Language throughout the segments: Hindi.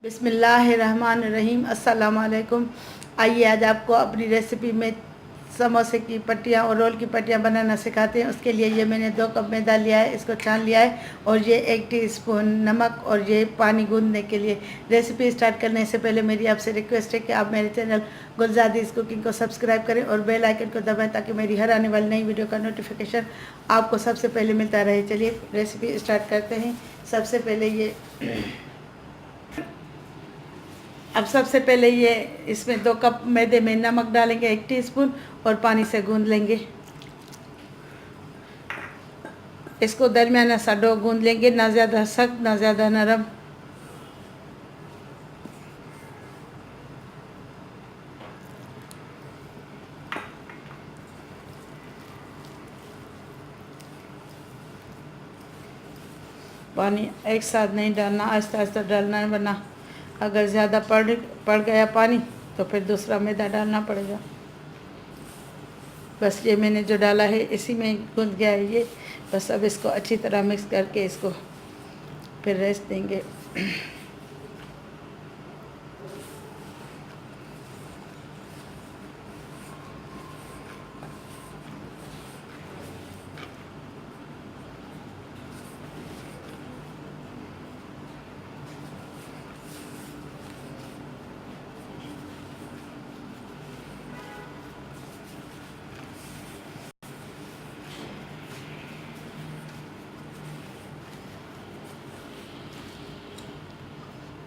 बिस्मिल्लाहिर्रहमानिर्रहीम। अस्सलाम वालेकुम। आइए आज आपको अपनी रेसिपी में समोसे की पट्टियाँ और रोल की पट्टियाँ बनाना सिखाते हैं। उसके लिए ये मैंने 2 कप मैदा लिया है, इसको छान लिया है, और ये 1 टीस्पून नमक और ये पानी गूंदने के लिए। रेसिपी स्टार्ट करने से पहले मेरी आपसे रिक्वेस्ट है कि आप मेरे चैनल गुलजादीज़ कुकिंग को सब्सक्राइब करें और बेल आइकन को दबाएं ताकि मेरी हर आने वाली नई वीडियो का नोटिफिकेशन आपको सबसे पहले मिलता रहे। चलिए रेसिपी स्टार्ट करते हैं। सबसे पहले ये इसमें 2 कप मैदे में नमक डालेंगे 1 टीस्पून और पानी से गूंद लेंगे। इसको दरमियाना सा डो गूंद लेंगे, ना ज़्यादा सख्त ना ज़्यादा नरम। पानी एक साथ नहीं डालना, आहिस्ता आहिस्ता डालना है, वरना अगर ज़्यादा पड़ गया पानी तो फिर दूसरा मैदा डालना पड़ेगा। बस ये मैंने जो डाला है इसी में गूंद गया है ये। बस अब इसको अच्छी तरह मिक्स करके इसको फिर रेस्ट देंगे।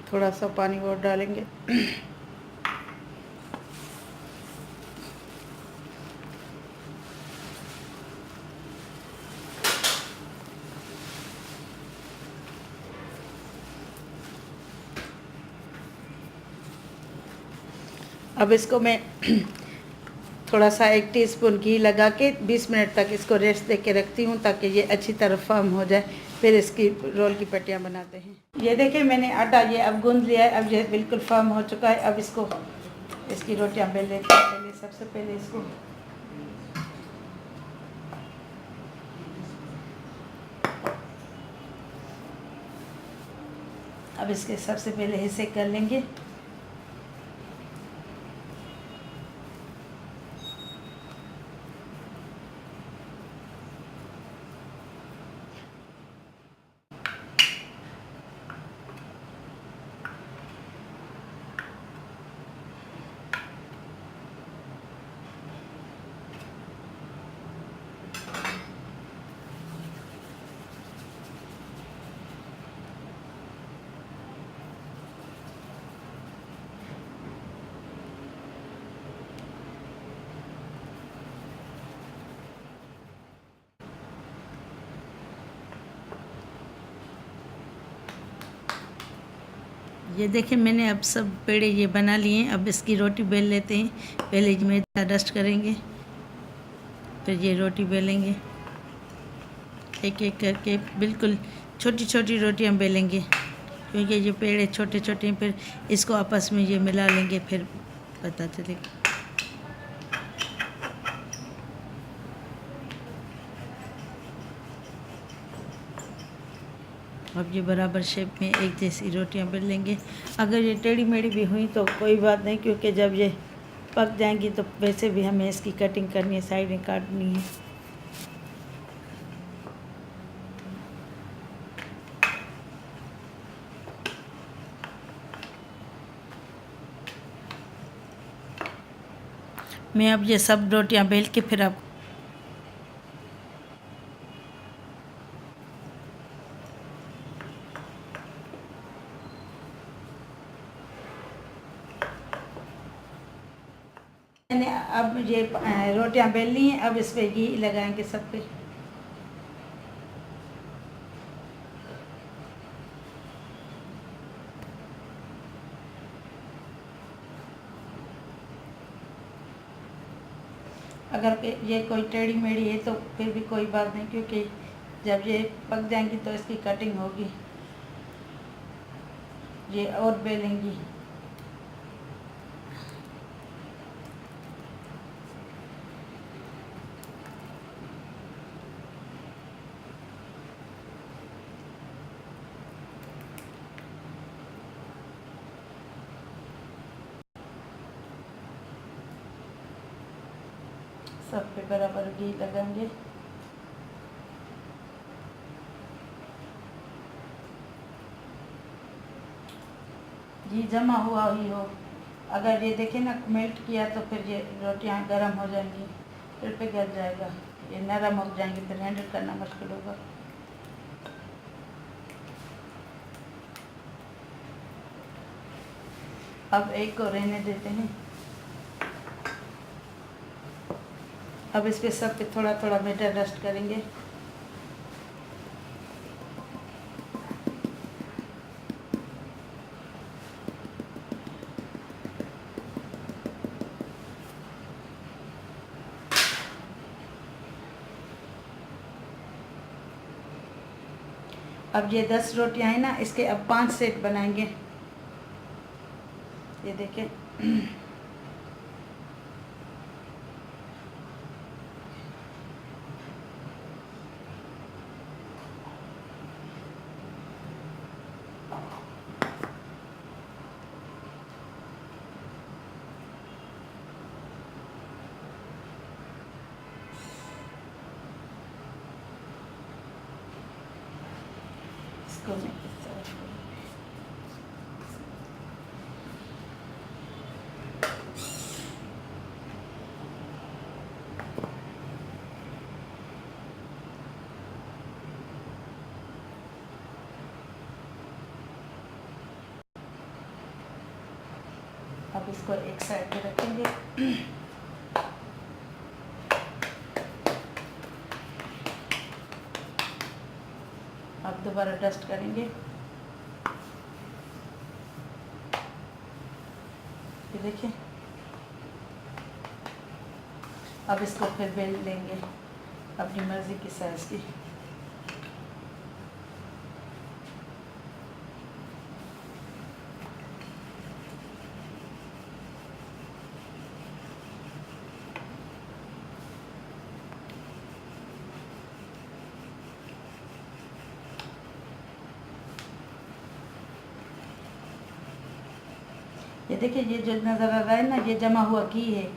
थोड़ा सा पानी और डालेंगे। अब इसको मैं थोड़ा सा 1 टीस्पून घी लगा के 20 मिनट तक इसको रेस्ट दे के रखती हूँ ताकि ये अच्छी तरह फर्म हो जाए। फिर इसकी रोल की पट्टियाँ बनाते हैं। ये देखिए मैंने आटा ये अब गूंद लिया है, अब ये बिल्कुल फर्म हो चुका है। अब इसकी रोटियाँ बेल लेते हैं। सबसे पहले इसको अब इसके सबसे पहले हिस्से कर लेंगे। ये देखिए मैंने अब सब पेड़े ये बना लिए हैं। अब इसकी रोटी बेल लेते हैं। पहले मैदा डस्ट करेंगे, फिर ये रोटी बेलेंगे। एक एक करके बिल्कुल छोटी छोटी रोटियां बेलेंगे, क्योंकि ये पेड़े छोटे छोटे हैं। फिर इसको आपस में ये मिला लेंगे, फिर पता चलेगा। अब ये बराबर शेप में एक जैसी रोटियां बेल लेंगे। अगर ये टेढ़ी मेढ़ी भी हुई तो कोई बात नहीं, क्योंकि जब ये पक जाएंगी तो वैसे भी हमें इसकी कटिंग करनी है, साइडें काटनी है। मैं अब ये सब रोटियां बेल के फिर आप मैंने अब ये रोटियां बेल ली हैं। अब इस पर घी लगाएंगे सब पे। अगर ये कोई टेढ़ी मेढ़ी है तो फिर भी कोई बात नहीं, क्योंकि जब ये पक जाएंगी तो इसकी कटिंग होगी, ये और बेलेंगी। सब पे बराबर घी लगाएंगे। घी जमा हुआ ही हो, अगर ये देखें ना मेल्ट किया तो फिर ये रोटियां गर्म हो जाएंगी, फिर पिघल जाएगा, ये नरम हो जाएंगे, फिर हैंडल करना मुश्किल होगा। अब एक को रहने देते हैं। अब इस पे सब पे थोड़ा थोड़ा बैटर डस्ट करेंगे। अब ये 10 रोटियां हैं ना, इसके अब 5 सेट बनाएंगे। ये देखें इसको मैं इस तरह करूँ। अब इसको एक साइड पे रखेंगे। अब दोबारा डस्ट करेंगे। ये देखिए, अब इसको फिर बेल लेंगे अपनी मर्ज़ी की साइज़ की। ये देखिए, ये जो नज़र आ रहा है ना, ये जमा हुआ घी है।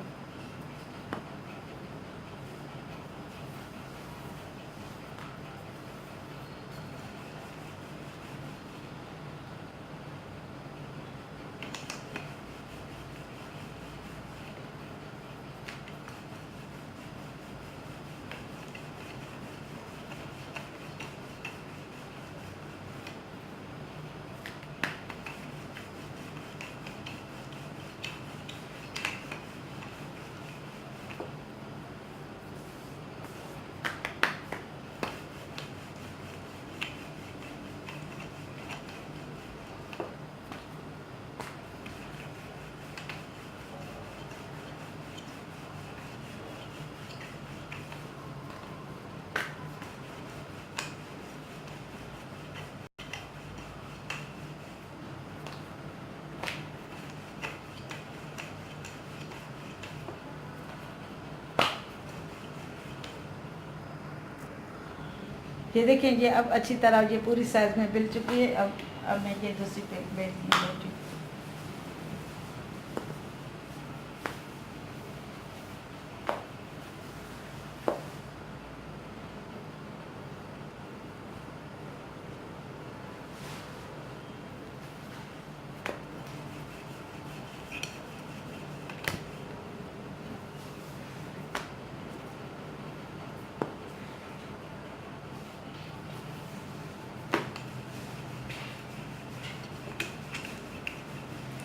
ये देखें, ये अब अच्छी तरह ये पूरी साइज़ में बेल चुकी है। अब मैं ये दूसरी पे बेलती हूँ रोटी।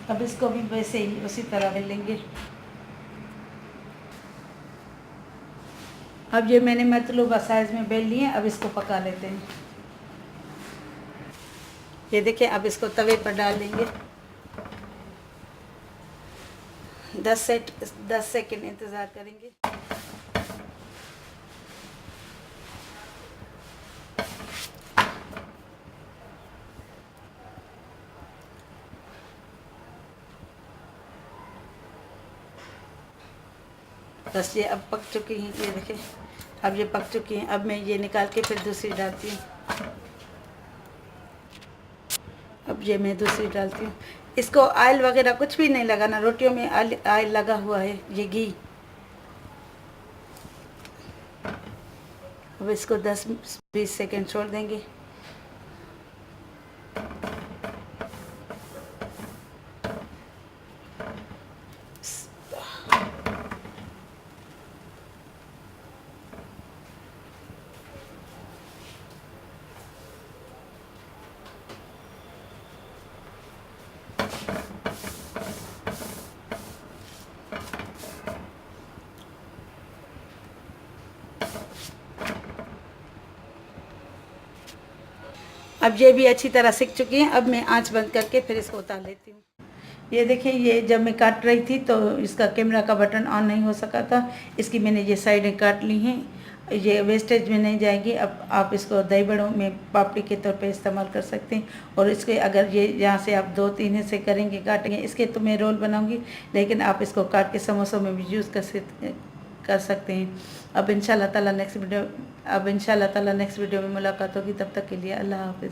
अब इसको भी वैसे ही उसी तरह बेल लेंगे। अब ये मैंने मतलूबा साइज़ में बेल लिए, अब इसको पका लेते हैं। ये देखिए, अब इसको तवे पर डाल लेंगे। 10 सेकंड इंतज़ार करेंगे। बस ये अब पक चुकी हैं। ये देखें, अब ये पक चुकी हैं। अब मैं ये निकाल के फिर दूसरी डालती हूँ। अब ये मैं दूसरी डालती हूँ। इसको ऑयल वगैरह कुछ भी नहीं लगाना, रोटियों में ऑयल लगा हुआ है, ये घी। अब इसको 10-20 सेकेंड छोड़ देंगे। अब ये भी अच्छी तरह सिक चुकी हैं। अब मैं आंच बंद करके फिर इसको उतार लेती हूँ। ये देखिए, ये जब मैं काट रही थी तो इसका कैमरा का बटन ऑन नहीं हो सका था, इसकी मैंने ये साइडें काट ली हैं। ये वेस्टेज में नहीं जाएगी। अब आप इसको दही बड़ों में पापड़ी के तौर पे इस्तेमाल कर सकते हैं। और इसके अगर ये यहाँ से आप 2-3 हिस्से करेंगे, काटेंगे, इसके तो मैं रोल बनाऊंगी, लेकिन आप इसको काट के समोसों में भी यूज़ कर सकते हैं। अब इंशाल्लाह ताला नेक्स्ट वीडियो में मुलाकात होगी। तब तक के लिए अल्लाह हाफ़िज़।